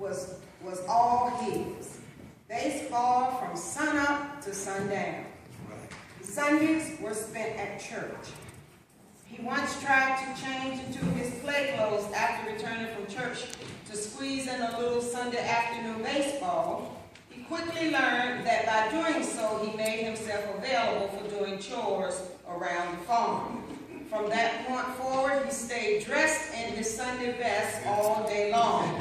was all his. Baseball from sunup to sundown. Sundays were spent at church. He once tried to change into his play clothes after returning from church to squeeze in a little Sunday afternoon baseball. He quickly learned that by doing so, he made himself available for doing chores around the farm. From that point forward, he stayed dressed in his Sunday best all day long.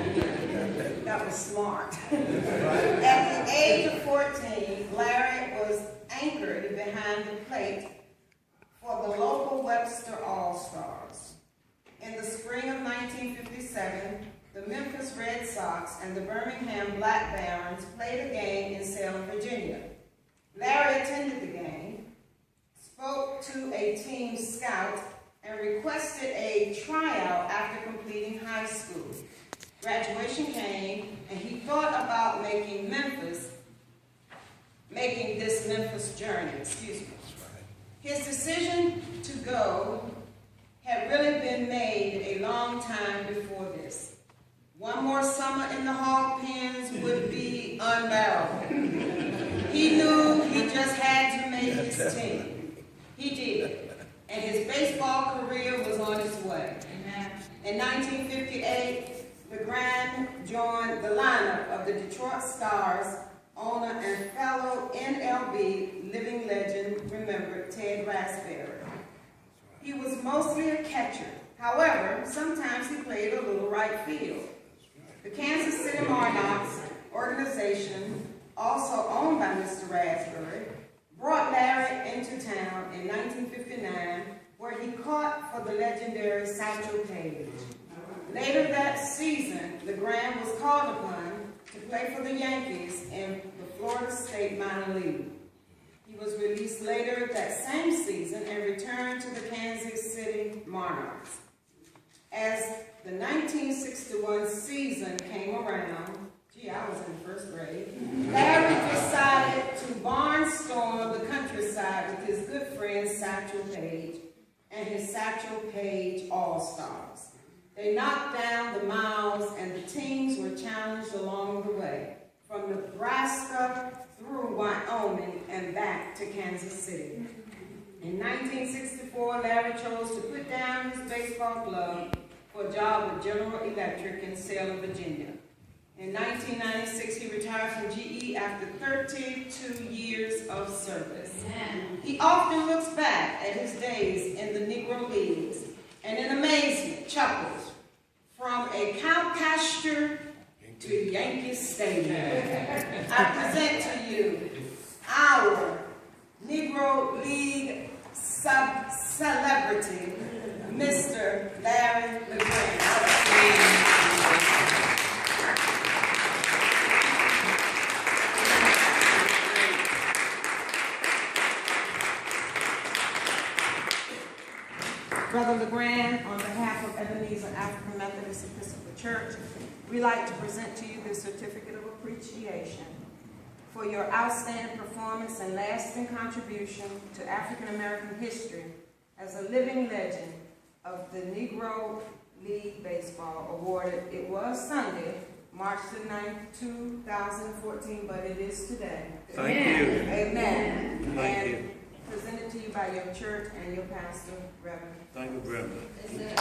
That was smart. At the age of 14, Larry was anchored behind the plate for the local Webster All-Stars. In the spring of 1957, the Memphis Red Sox and the Birmingham Black Barons played a game in Salem, Virginia. Larry attended the game, spoke to a team scout, and requested a tryout after completing high school. Graduation came, and he thought about making this Memphis journey, His decision to go had really been made a long time before this. One more summer in the hog pens would be unbearable. He knew he just had to make his team. He did, and his baseball career was on its way. In 1958, LeGrande joined the lineup of the Detroit Stars owner and fellow NLB living legend, remembered Ted Raspberry. He was mostly a catcher. However, sometimes he played a little right field. The Kansas City Monarchs organization, also owned by Mr. Raspberry, brought Larry into town in 1959, where he caught for the legendary Satchel Paige. Later that season, LeGrande was called upon to play for the Yankees in the Florida State Minor League. He was released later that same season and returned to the Kansas City Monarchs. As the 1961 season came around, I was in first grade, Larry decided to barnstorm the countryside with his good friend Satchel Paige and his Satchel Paige All-Stars. They knocked down the miles, and the teams were challenged along the way, from Nebraska through Wyoming and back to Kansas City. In 1964, Larry chose to put down his baseball glove for a job with General Electric in Salem, Virginia. In 1996, he retired from GE after 32 years of service. He often looks back at his days in the Negro Leagues and in amazement chuckles, from a cow pasture to Yankee Stadium. I present to you our Negro League celebrity, Mr. Larry LeGrande. Brother LeGrande, on behalf of Ebenezer African Methodist Episcopal Church, we'd like to present to you the certificate of appreciation for your outstanding performance and lasting contribution to African American history as a living legend of the Negro League Baseball, awarded, it was Sunday, March the 9th, 2014, but it is today. Thank you. Amen. Thank you. Presented to you by your church and your pastor, Reverend. Thank you, Brenda. Amen.